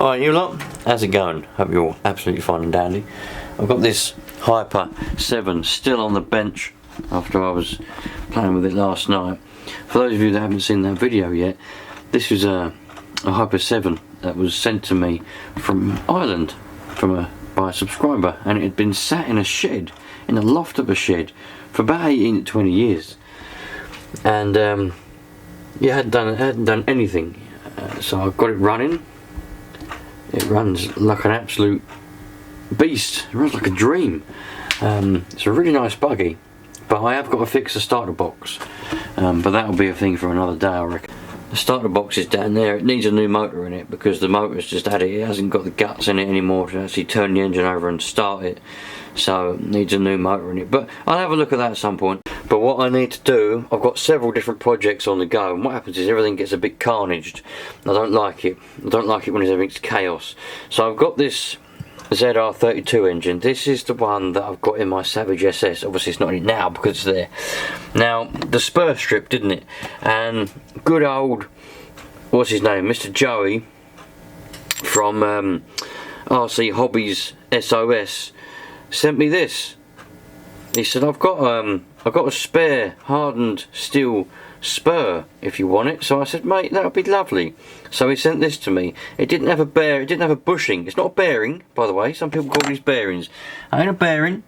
Alright you lot, how's it going? Hope you're all absolutely fine and dandy. I've got this Hyper 7 still on the bench after I was playing with it last night. For those of you that haven't seen that video yet, this is a Hyper 7 that was sent to me from Ireland by a subscriber, and it had been sat in a shed, in the loft of a shed, for about 18 to 20 years. And yeah, it hadn't done anything. So I've got it running. It runs like an absolute beast. It runs like a dream. It's a really nice buggy, but I have got to fix the starter box. But that'll be a thing for another day, I reckon. The starter box is down there. It needs a new motor in it because the motor's just had it. It hasn't got the guts in it anymore to actually turn the engine over and start it. So it needs a new motor in it. But I'll have a look at that at some point. But what I need to do, I've got several different projects on the go, and what happens is everything gets a bit carnaged. I don't like it. I don't like it when everything's chaos. So I've got this ZR32 engine. This is the one that I've got in my Savage SS. Obviously it's not in it now because it's there. Now the spur strip, didn't it? And good old, what's his name, Mr. Joey from RC Hobbies SOS sent me this. He said, I've got a spare hardened steel spur if you want it. So I said, mate, that would be lovely. So he sent this to me. It didn't have a bushing. It's not a bearing, by the way. Some people call these bearings. Ain't a bearing.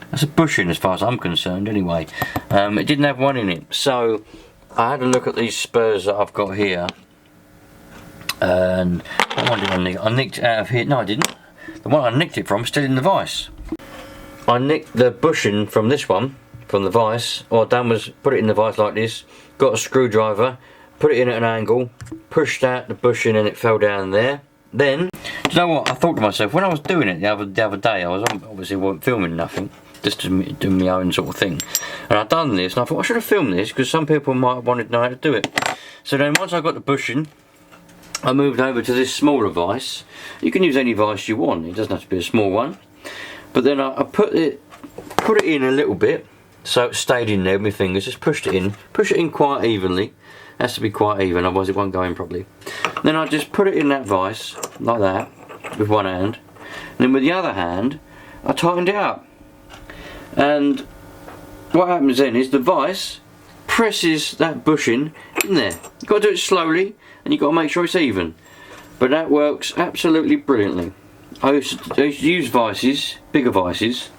That's a bushing as far as I'm concerned anyway. It didn't have one in it. So I had a look at these spurs that I've got here. And what one did I nick? I nicked it out of here. No, I didn't. The one I nicked it from is still in the vise. I nicked the bushing from this one, from the vise. All I've done was put it in the vise like this, got a screwdriver, put it in at an angle, pushed out the bushing and it fell down there. Then, do you know what, I thought to myself, when I was doing it the other day, I was obviously wasn't filming nothing, just doing my own sort of thing. And I'd done this and I thought I should have filmed this because some people might have wanted to know how to do it. So then once I got the bushing, I moved over to this smaller vise. You can use any vise you want, it doesn't have to be a small one. But then I put it in a little bit, so it stayed in there with my fingers. Just push it in quite evenly. It has to be quite even, otherwise it won't go in properly. Then I just put it in that vise like that with one hand, and then with the other hand I tightened it up. And what happens then is the vise presses that bushing in there. You've got to do it slowly, and you've got to make sure it's even. But that works absolutely brilliantly. I used to use vices, bigger vices,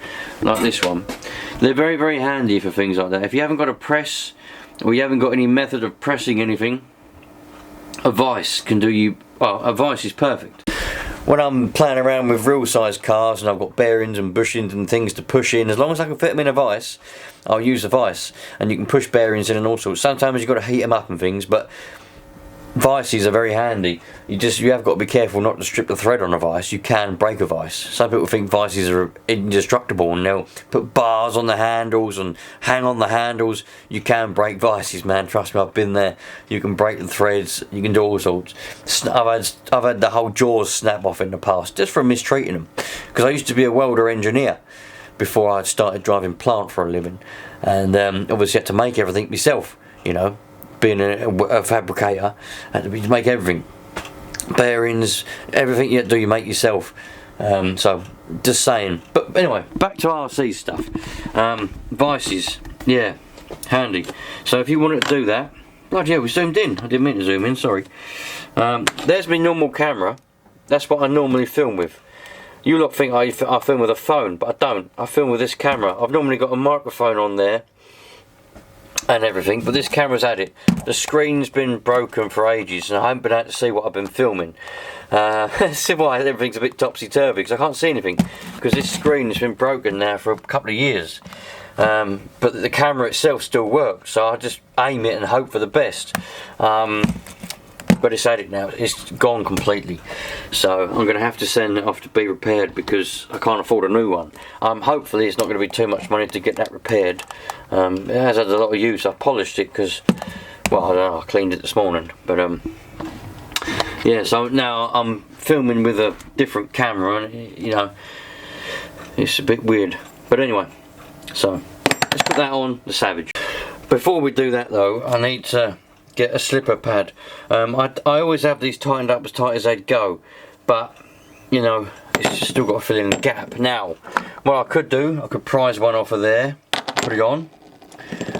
like this one. They're very, very handy for things like that. If you haven't got a press, or you haven't got any method of pressing anything, a vice can do you, well, a vice is perfect. When I'm playing around with real size cars and I've got bearings and bushings and things to push in, as long as I can fit them in a vice, I'll use a vice. And you can push bearings in and all sorts. Sometimes you've got to heat them up and things, but vices are very handy. You have got to be careful not to strip the thread on a vice. You can break a vice. Some people think vices are indestructible and they'll put bars on the handles and hang on the handles. You can break vices, man. Trust me, I've been there. You can break the threads. You can do all sorts. I've had the whole jaws snap off in the past just from mistreating them. Because I used to be a welder engineer before I started driving plant for a living, and obviously had to make everything myself. You know, being a fabricator, had to make everything, bearings, everything you do, you make yourself. So just saying. But anyway, back to RC stuff. Vices, yeah, handy. So if you wanted to do that, bloody hell, we zoomed in. I didn't mean to zoom in, sorry. There's my normal camera. That's what I normally film with. You lot think I film with a phone, but I don't. I film with this camera. I've normally got a microphone on there and everything, but this camera's had it. The screen's been broken for ages and I haven't been able to see what I've been filming. See why everything's a bit topsy-turvy, because I can't see anything, because this screen has been broken now for a couple of years. But the camera itself still works, so I just aim it and hope for the best. But it's had it now, it's gone completely. So I'm going to have to send it off to be repaired because I can't afford a new one. Hopefully it's not going to be too much money to get that repaired. It has had a lot of use. I've polished it because, well, I don't know, I cleaned it this morning. But yeah, so now I'm filming with a different camera and, you know, it's a bit weird. But anyway, so let's put that on the Savage. Before we do that though, I need to get a slipper pad. I always have these tightened up as tight as they'd go, but you know, it's just still got to fill in the gap. Now, what I could do, I could prise one off of there, put it on.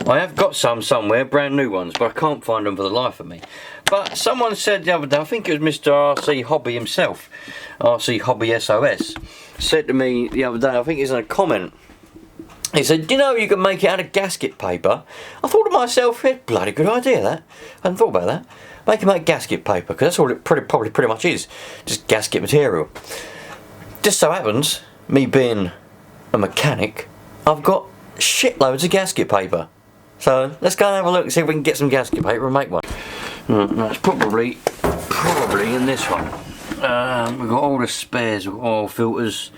I have got some somewhere, brand new ones, but I can't find them for the life of me. But someone said the other day, I think it was Mr. RC Hobby himself, RC Hobby SOS, said to me the other day, I think it's in a comment, he said, do you know you can make it out of gasket paper? I thought to myself, yeah, bloody good idea that. I hadn't thought about that. Make it out of gasket paper, because that's all it probably pretty much is, just gasket material. Just so happens, me being a mechanic, I've got shitloads of gasket paper. So let's go and have a look and see if we can get some gasket paper and make one. That's probably in this one. We've got all the spares, we've got oil filters,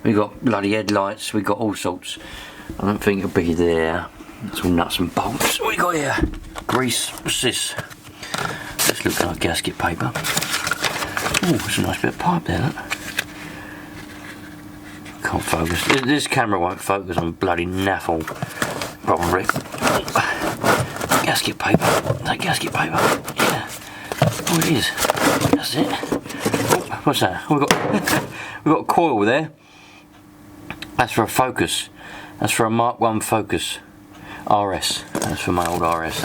we've got bloody headlights, we've got all sorts. I don't think it'll be there. That's all nuts and bolts. What we got here? Grease. What's this? This looks like gasket paper. Oh, there's a nice bit of pipe there, look. Can't focus. This camera won't focus on bloody naffle. Probably. Gasket paper. Is that gasket paper? Yeah. Oh, it is. That's it. Oh, what's that? We've got a coil there. That's for a Focus. That's for a Mark 1 Focus RS. That's for my old RS.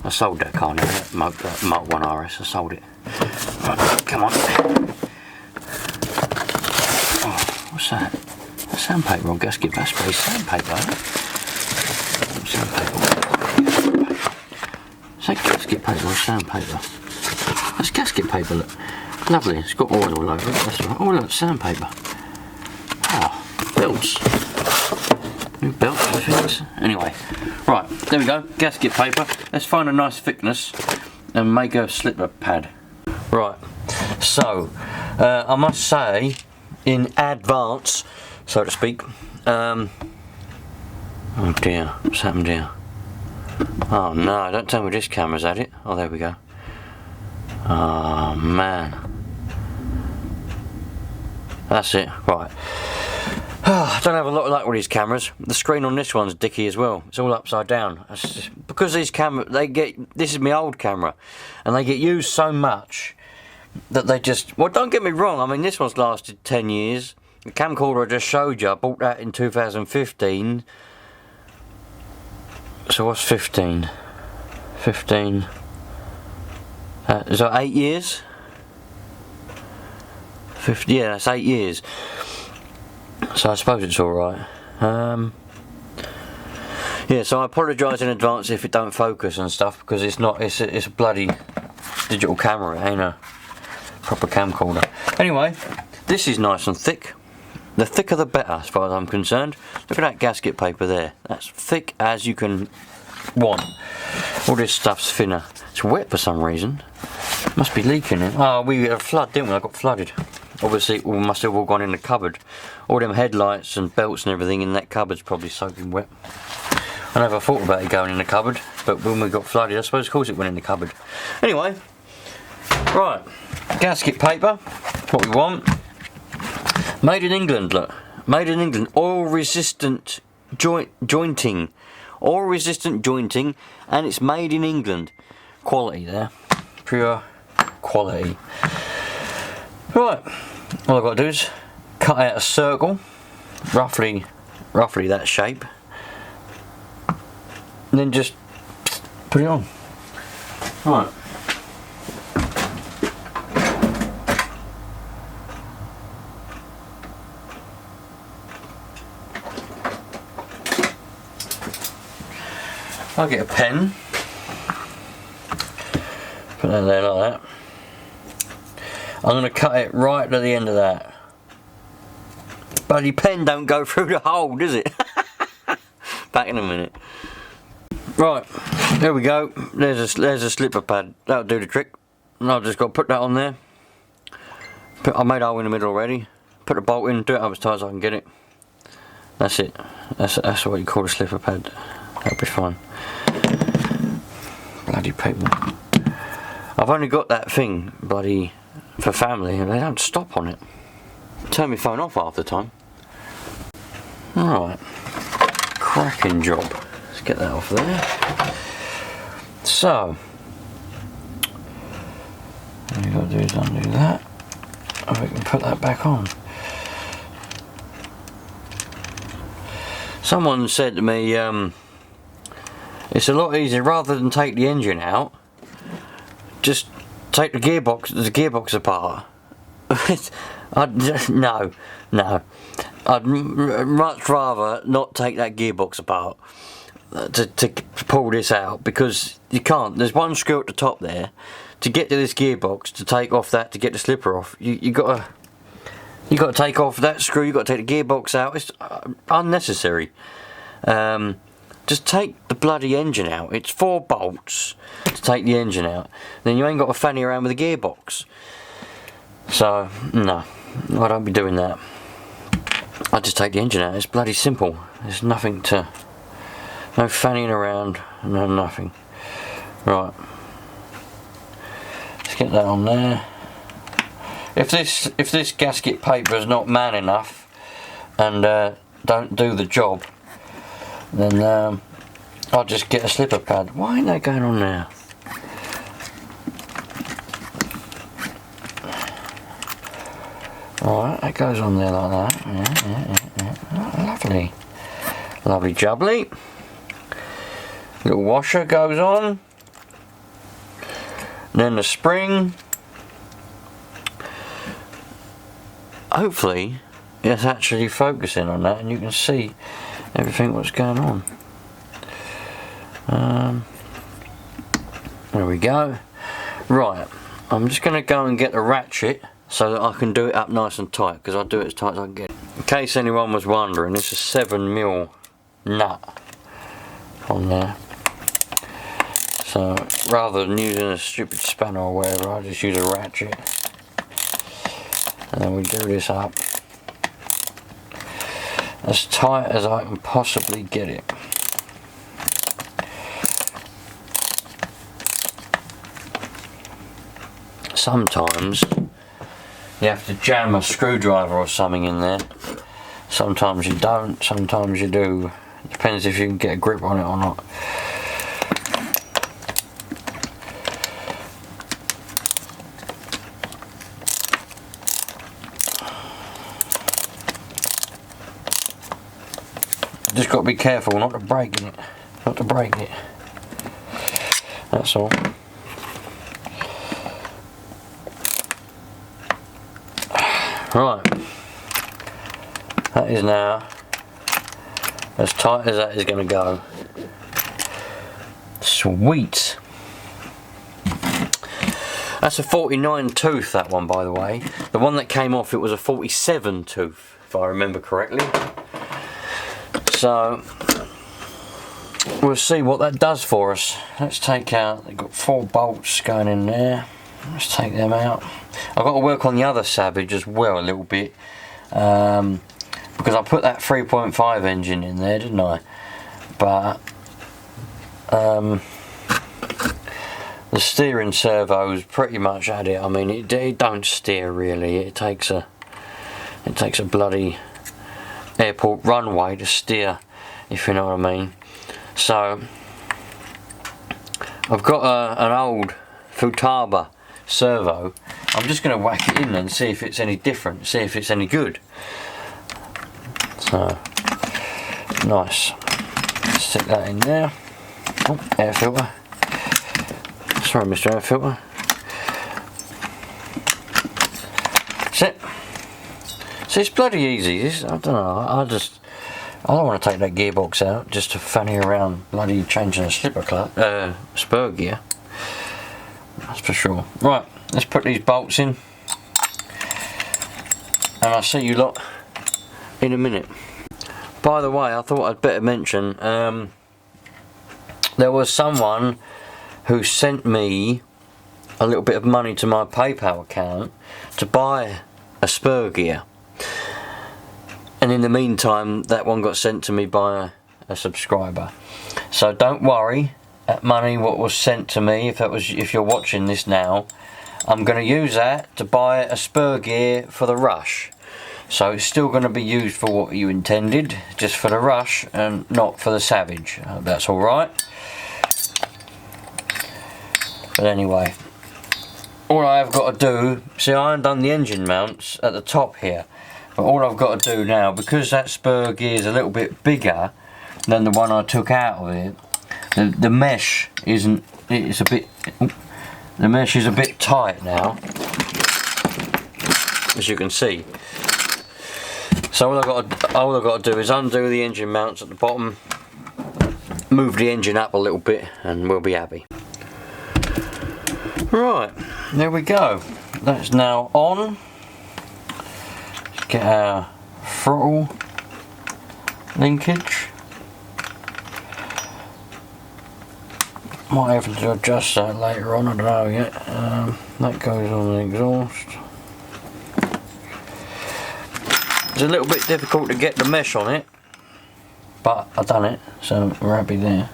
I sold that car now. That Mark 1 RS. I sold it. Right, come on. Oh, what's that? That's sandpaper or gasket? That's probably sandpaper. Sandpaper. Is that gasket paper or sandpaper? That's gasket paper, look. Lovely, it's got oil all over it, that's right. Oh look, sandpaper. Oh, belts. New belts for things. Anyway, right, there we go, gasket paper. Let's find a nice thickness and make a slipper pad. Right, so, I must say, in advance, so to speak, oh dear, what's happened here? Oh no, don't tell me this camera's at it. Oh, there we go. Oh man. That's it, right. I don't have a lot of luck with these cameras. The screen on this one's dicky as well. It's all upside down. Because these cameras, this is my old camera, and they get used so much that they just, well, don't get me wrong, I mean this one's lasted 10 years. The camcorder I just showed you, I bought that in 2015. So what's 15? 15. Is that 8 years? 50, yeah, that's 8 years. So I suppose it's alright. Yeah, so I apologise in advance if it don't focus and stuff, because it's not, it's a bloody digital camera, it ain't a proper camcorder. Anyway, this is nice and thick. The thicker the better as far as I'm concerned. Look at that gasket paper there. That's thick as you can want. All this stuff's thinner. It's wet for some reason. Must be leaking it. Oh, we had a flood, didn't we? I got flooded. Obviously, we must have all gone in the cupboard. All them headlights and belts and everything in that cupboard's probably soaking wet. I never thought about it going in the cupboard, but when we got flooded, I suppose, of course, it went in the cupboard. Anyway, right, gasket paper, what we want. Made in England, look. Made in England, oil resistant jointing. Oil resistant jointing, and it's made in England. Quality there. Pure quality. Right, all I've got to do is cut out a circle, roughly that shape, and then just put it on. Right. I'll get a pen, put that there like that. I'm going to cut it right to the end of that. Bloody pen don't go through the hole, does it? Back in a minute. Right, there we go. There's a slipper pad. That'll do the trick. And I've just got to put that on there. I made a hole in the middle already. Put the bolt in, do it up as tight as I can get it. That's it. That's what you call a slipper pad. That'll be fine. Bloody people. I've only got that thing, bloody, for family, and they don't stop on it. Turn my phone off half the time. Alright. Cracking job. Let's get that off there. So, all you got to do is undo that. if we can put that back on. Someone said to me, it's a lot easier, rather than take the engine out, just take the gearbox apart. No. I'd much rather not take that gearbox apart to pull this out, because you can't. There's one screw at the top there. To get to this gearbox, to take off that, to get the slipper off, you got to take off that screw. You got to take the gearbox out. It's unnecessary. Just take the bloody engine out. It's 4 bolts to take the engine out. Then you ain't got to fanny around with the gearbox. So no, I don't be doing that. I just take the engine out. It's bloody simple. There's nothing to, no fannying around, no nothing. Right, let's get that on there. If this gasket paper is not man enough and don't do the job, then I'll just get a slipper pad. Why ain't that going on there? Alright, that goes on there like that. Yeah. Oh, lovely. Lovely jubbly. Little washer goes on. Then the spring. Hopefully it's actually focusing on that and you can see everything what's going on. There we go. Right, I'm just going to go and get the ratchet so that I can do it up nice and tight, because I'll do it as tight as I can get it. In case anyone was wondering, it's a 7mm nut on there. So rather than using a stupid spanner or whatever, I just use a ratchet. And then we do this up as tight as I can possibly get it. Sometimes you have to jam a screwdriver or something in there. Sometimes you don't, sometimes you do. It depends if you can get a grip on it or not. Just got to be careful not to break it. Not to break it. That's all. Right. That is now as tight as that is going to go. Sweet. That's a 49 tooth, that one, by the way. The one that came off, it was a 47 tooth, if I remember correctly. So we'll see what that does for us. Let's take out, they've got 4 bolts going in there. Let's take them out. I've got to work on the other Savage as well a little bit, because I put that 3.5 engine in there, didn't I? But the steering servo's pretty much at it. I mean, it don't steer really. It takes a bloody airport runway to steer, if you know what I mean. So I've got an old Futaba servo. I'm just going to whack it in and see if it's any different, see if it's any good. So nice. Stick that in there. Oh, air filter. Sorry, Mr. Air Filter. That's it. So it's bloody easy. I don't know. I don't want to take that gearbox out just to fanny around bloody changing a spur gear. That's for sure. Right, let's put these bolts in, and I'll see you lot in a minute. By the way, I thought I'd better mention, there was someone who sent me a little bit of money to my PayPal account to buy a spur gear, and in the meantime that one got sent to me by a subscriber. So don't worry, that money what was sent to me, if you're watching this now, I'm going to use that to buy a spur gear for the Rush. So it's still going to be used for what you intended, just for the Rush and not for the Savage. I hope that's alright. But anyway, all I have got to do, see, I haven't done the engine mounts at the top here, but all I've got to do now, because that spur gear is a little bit bigger than the one I took out of it, the mesh isn't, it's a bit, the mesh is a bit tight now, as you can see. So all I've got to do is undo the engine mounts at the bottom, move the engine up a little bit, and we'll be happy. Right, there we go. That's now on. Let's get our throttle linkage. Might have to adjust that later on, I don't know yet. That goes on the exhaust. It's a little bit difficult to get the mesh on it, but I've done it, so we're happy there.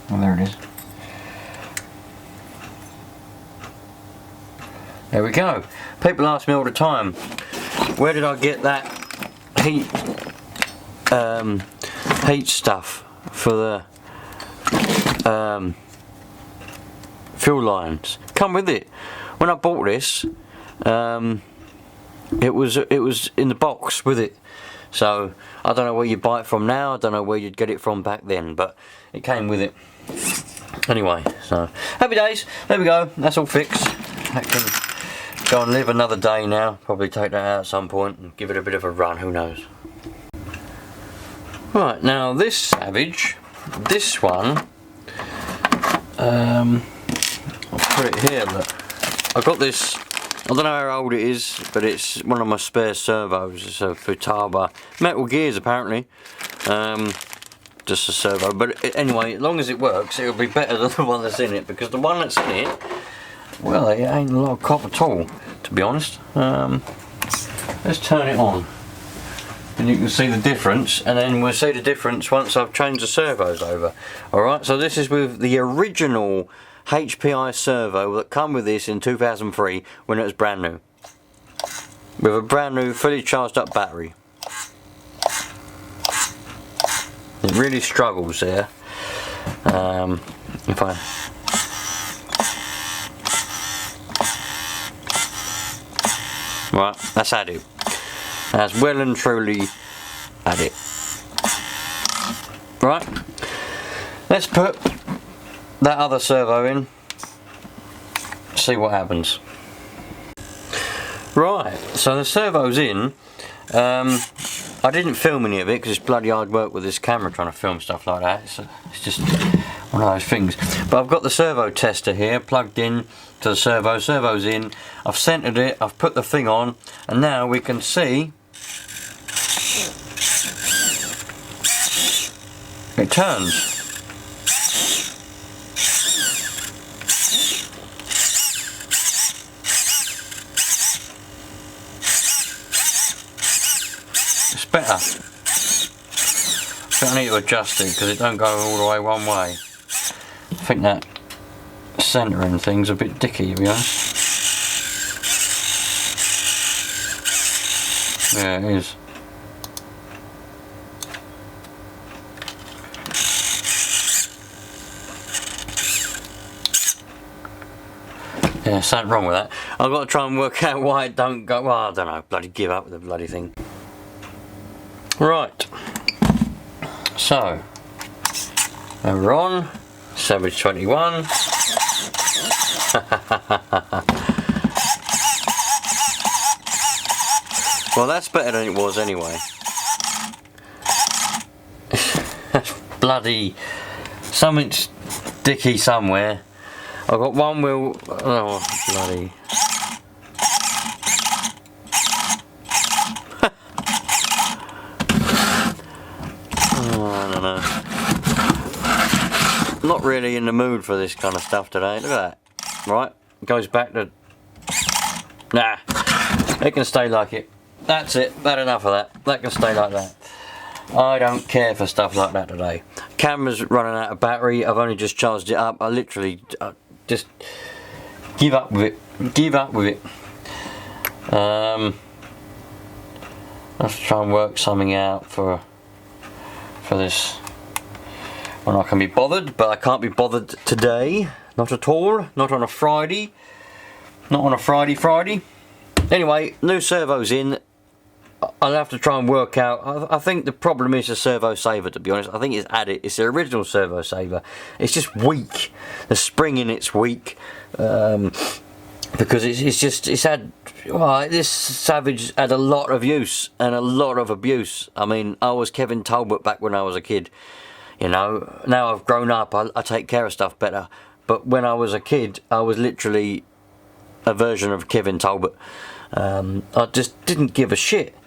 Well, there it is. There we go. People ask me all the time, where did I get that heat stuff for the fuel lines? Come with it. When I bought this, it was in the box with it. So I don't know where you buy it from now. I don't know where you'd get it from back then, but it came with it. Anyway, so happy days. There we go. That's all fixed. That can go and live another day now. Probably take that out at some point and give it a bit of a run. Who knows? Right, now this Savage, this one, I'll put it here. Look, I got this. I don't know how old it is, but it's one of my spare servos. It's a Futaba metal gears apparently. Just a servo, but anyway, as long as it works, it'll be better than the one that's in it, because the one that's in it, well, it ain't a lot of cop at all, to be honest. Let's turn it on, and you can see the difference, and then we'll see the difference once I've changed the servos over. Alright, so this is with the original HPI servo that come with this in 2003 when it was brand new, with a brand new fully charged up battery. It really struggles there. If I right, that's had it. That's well and truly had it. Right, let's put that other servo in, see what happens. Right, so the servo's in. I didn't film any of it because it's bloody hard work with this camera trying to film stuff like that. It's just one of those things. But I've got the servo tester here plugged in to the servo. Servo's in. I've centered it. I've put the thing on, and now we can see it turns. It's better. I need to adjust it because it don't go all the way one way. I think that centering thing's a bit dicky, to be honest. Yeah, it is. Yeah, something wrong with that. I've got to try and work out why it don't go. Well, I don't know. Bloody give up with the bloody thing. Right. So, we're on Savage 21. Well, that's better than it was anyway. That's bloody something's dicky somewhere. I've got one wheel. Oh, bloody. Not really in the mood for this kind of stuff today. Look at that. Right, goes back to. Nah, it can stay like it. That's it. That's enough of that. That can stay like that. I don't care for stuff like that today. Camera's running out of battery. I've only just charged it up. I literally just give up with it. Give up with it. Let's try and work something out for this when I can be bothered, but I can't be bothered today. Not at all. Not on a Friday. Not on a Friday. Anyway, new servo's in. I'll have to try and work out. I think the problem is the servo saver, to be honest. I think it's the original servo saver. It's just weak. The spring in it's weak. Because it's had, well, this Savage had a lot of use and a lot of abuse. I mean, I was Kevin Talbot back when I was a kid. You know, now I've grown up, I take care of stuff better. But when I was a kid, I was literally a version of Kevin Talbot. I just didn't give a shit.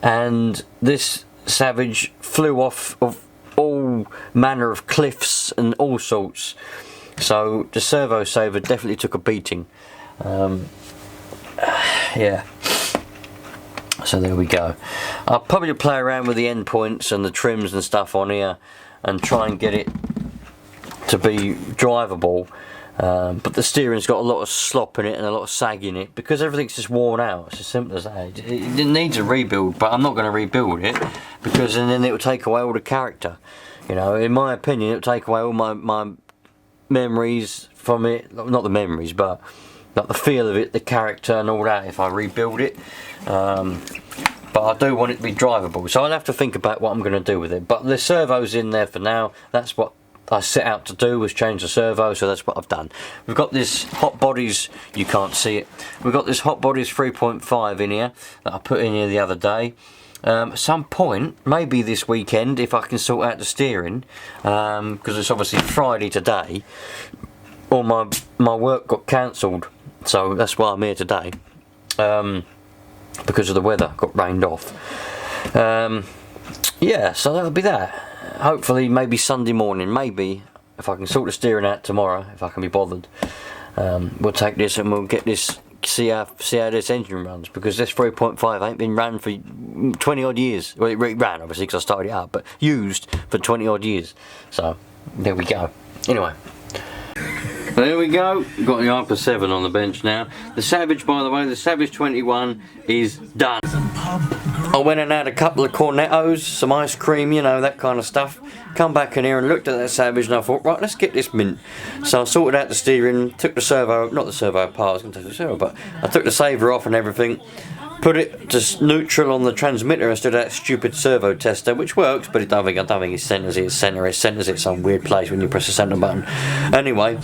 And this Savage flew off of all manner of cliffs and all sorts. So the servo saver definitely took a beating. Yeah. So there we go. I'll probably play around with the endpoints and the trims and stuff on here and try and get it to be drivable. But the steering's got a lot of slop in it and a lot of sag in it because everything's just worn out. It's as simple as that. It needs a rebuild, but I'm not going to rebuild it because then it will take away all the character. You know, in my opinion, it will take away all my memories from it. Not the memories, but like the feel of it, the character and all that if I rebuild it. But I do want it to be drivable, so I'll have to think about what I'm going to do with it. But the servo's in there for now. That's what I set out to do, was change the servo, so that's what I've done. We've got this Hot Bodies, you can't see it, we've got this Hot Bodies 3.5 in here that I put in here the other day. At some point, maybe this weekend, if I can sort out the steering, because it's obviously Friday today, all my work got cancelled, so that's why I'm here today, because of the weather, got rained off. Yeah, so that'll be that. Hopefully maybe Sunday morning, maybe if I can sort the steering out tomorrow, if I can be bothered, we'll take this and we'll get this, see how this engine runs, because this 3.5 ain't been ran for 20 odd years. Well, it ran obviously because I started it up, but used for 20 odd years. So there we go. Anyway, there we go. Got the Hyper 7 on the bench now. The Savage, by the way, the Savage 21 is done. I went and had a couple of cornettos, some ice cream, you know, that kind of stuff. Come back in here and looked at that Savage and I thought, right, let's get this mint. So I sorted out the steering, took the servo, not the servo apart, I was going to take the servo, but I took the saver off and everything. Put it to neutral on the transmitter instead of that stupid servo tester, which works, but I don't think it centers it. It centers it some weird place when you press the center button. Anyway,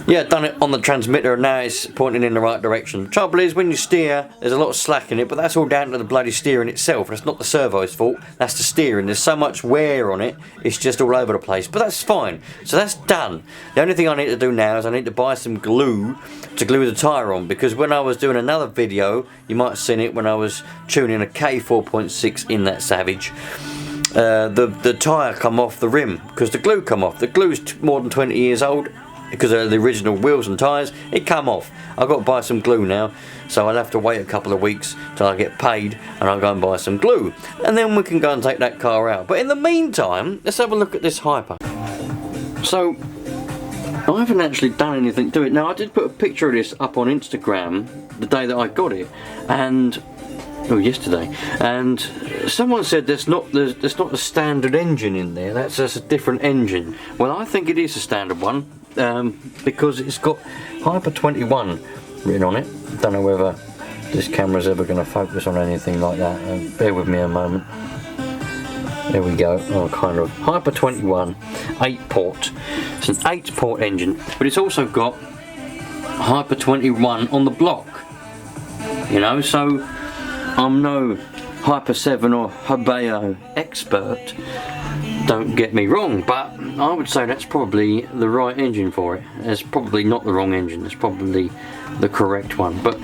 yeah, done it on the transmitter and now it's pointing in the right direction. The trouble is, when you steer, there's a lot of slack in it, but that's all down to the bloody steering itself. That's not the servo's fault, that's the steering. There's so much wear on it, it's just all over the place, but that's fine. So that's done. The only thing I need to do now is I need to buy some glue to glue the tyre on, because when I was doing another video, you might have seen it when I was tuning a K4.6 in that Savage, the tyre come off the rim because the glue come off. The glue's more than 20 years old because of the original wheels and tyres. It come off. I've got to buy some glue now, so I'll have to wait a couple of weeks till I get paid and I'll go and buy some glue and then we can go and take that car out. But in the meantime, let's have a look at this Hyper. So I haven't actually done anything to it. Now I did put a picture of this up on Instagram the day that I got it, and yesterday, and someone said there's not the standard engine in there, that's just a different engine. Well, I think it is a standard one, because it's got Hyper 21 written on it. Don't know whether this camera's ever going to focus on anything like that. Bear with me a moment. There we go. Oh, kind of. Hyper 21, 8-port. It's an 8-port engine, but it's also got Hyper 21 on the block. You know, so I'm no Hyper 7 or Hobeo expert, don't get me wrong, but I would say that's probably the right engine for it. It's probably not the wrong engine, it's probably the correct one. But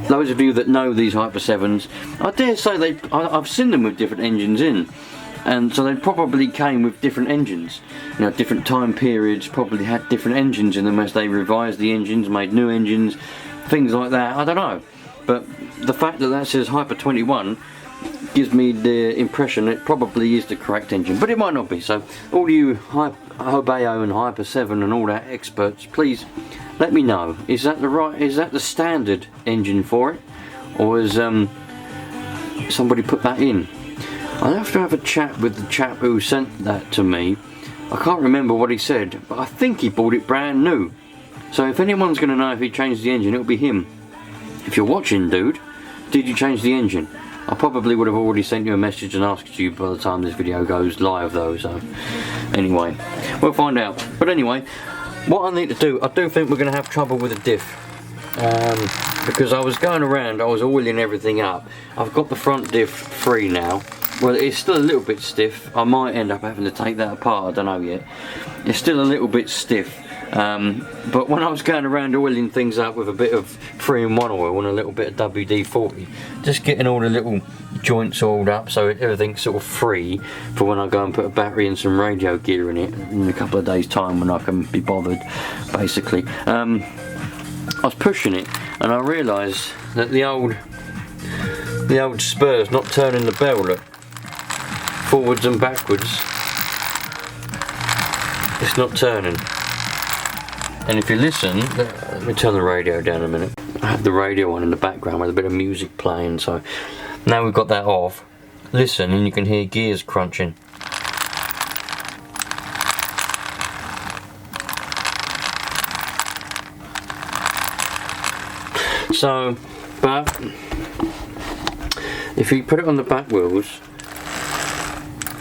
those of you that know these Hyper 7s, I dare say I've seen them with different engines in, and so they probably came with different engines. You know, different time periods probably had different engines in them as they revised the engines, made new engines, things like that. I don't know. But the fact that says Hyper 21 gives me the impression it probably is the correct engine, but it might not be. So all you Hobeo and Hyper 7 and all that experts, please let me know. Is that the standard engine for it, or has somebody put that in? I'll have to have a chat with the chap who sent that to me. I can't remember what he said, but I think he bought it brand new So if anyone's going to know if he changed the engine, it'll be him. If you're watching, dude, did you change the engine? I probably would have already sent you a message and asked you by the time this video goes live though, so anyway, we'll find out. But anyway, what I need to do, I do think we're going to have trouble with the diff, because I was going around, I was oiling everything up. I've got the front diff free now. Well, it's still a little bit stiff. I might end up having to take that apart, I don't know yet. It's still a little bit stiff. But when I was going around oiling things up with a bit of 3-in-1 oil and a little bit of WD-40, just getting all the little joints oiled up so everything's sort of free for when I go and put a battery and some radio gear in it in a couple of days time when I can be bothered, basically. I was pushing it and I realised that the old spur's not turning the bell, look, forwards and backwards. It's not turning. And if you listen, let me turn the radio down a minute. I have the radio on in the background with a bit of music playing, so now we've got that off. Listen and you can hear gears crunching. So, but if you put it on the back wheels,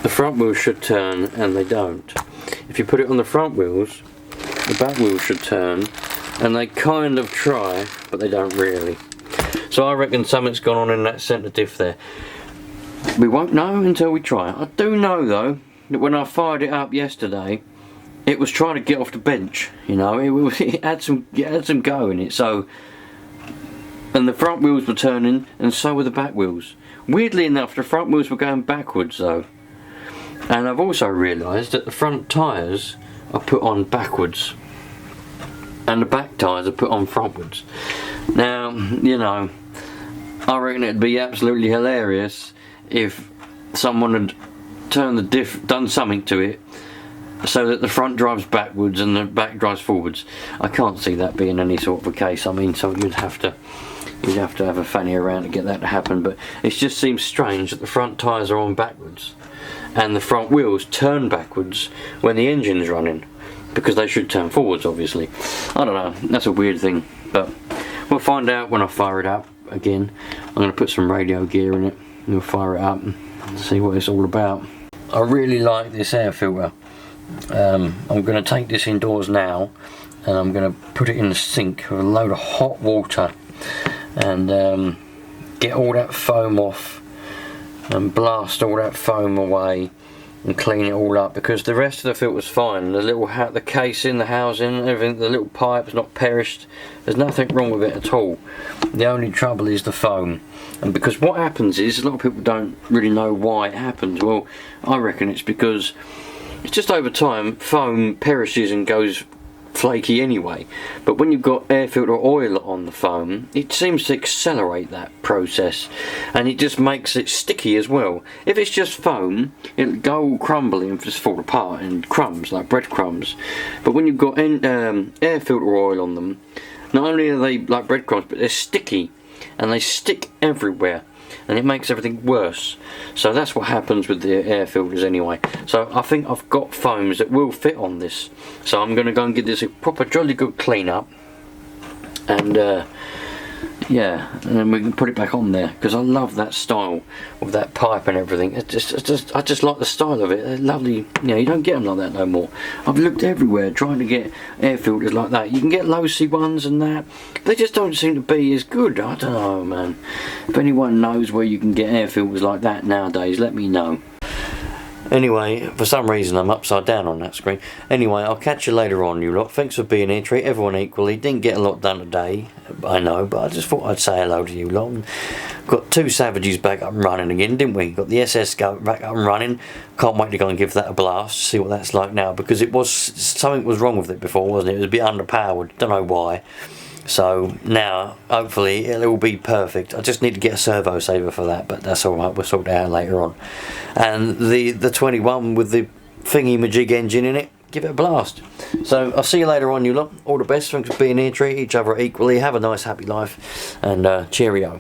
the front wheels should turn and they don't. If you put it on the front wheels, the back wheels should turn, and they kind of try, but they don't really. So I reckon something's gone on in that centre diff there. We won't know until we try. I do know though that when I fired it up yesterday, it was trying to get off the bench. You know, it had some go in it. So, and the front wheels were turning, and so were the back wheels. Weirdly enough, the front wheels were going backwards though. And I've also realised that the front tyres are put on backwards and the back tyres are put on frontwards. Now, you know, I reckon it'd be absolutely hilarious if someone had turned the diff, done something to it so that the front drives backwards and the back drives forwards. I can't see that being any sort of a case. I mean, so you'd have to have a fanny around to get that to happen, but it just seems strange that the front tyres are on backwards and the front wheels turn backwards when the engine's running, because they should turn forwards obviously. I don't know, that's a weird thing, but we'll find out when I fire it up again. I'm going to put some radio gear in it and we'll fire it up and see what it's all about. I really like this air filter. I'm going to take this indoors now and I'm going to put it in the sink with a load of hot water and get all that foam off and blast all that foam away and clean it all up, because the rest of the filter's fine. The casing, the housing, everything, the little pipe's not perished. There's nothing wrong with it at all. The only trouble is the foam. And because what happens is, a lot of people don't really know why it happens. Well, I reckon it's because it's just over time foam perishes and goes flaky anyway, but when you've got air filter oil on the foam, it seems to accelerate that process and it just makes it sticky as well. If it's just foam, it'll go all crumbly and just fall apart in crumbs, like breadcrumbs. But when you've got air filter oil on them, not only are they like breadcrumbs, but they're sticky and they stick everywhere and it makes everything worse. So that's what happens with the air filters anyway. So I think I've got foams that will fit on this, so I'm going to go and give this a proper jolly good clean up, and yeah, and then we can put it back on there, because I love that style of that pipe and everything. I just like the style of it. They're lovely. You know, you don't get them like that no more. I've looked everywhere trying to get air filters like that. You can get low-C ones and that. They just don't seem to be as good. I don't know, man. If anyone knows where you can get air filters like that nowadays, let me know. Anyway, for some reason I'm upside down on that screen. Anyway, I'll catch you later on, you lot. Thanks for being here. Treat everyone equally. Didn't get a lot done today, I know, but I just thought I'd say hello to you lot. Got two Savages back up and running again, didn't we? Got the SS back up and running. Can't wait to go and give that a blast, see what that's like now, because it was, something was wrong with it before, wasn't it? It was a bit underpowered, don't know why. So now, hopefully, it'll all be perfect. I just need to get a servo saver for that, but that's alright, we'll sort that out later on. And the 21 with the thingy-majig engine in it, give it a blast. So, I'll see you later on, you lot. All the best, thanks for being here, treat each other equally, have a nice, happy life, and cheerio.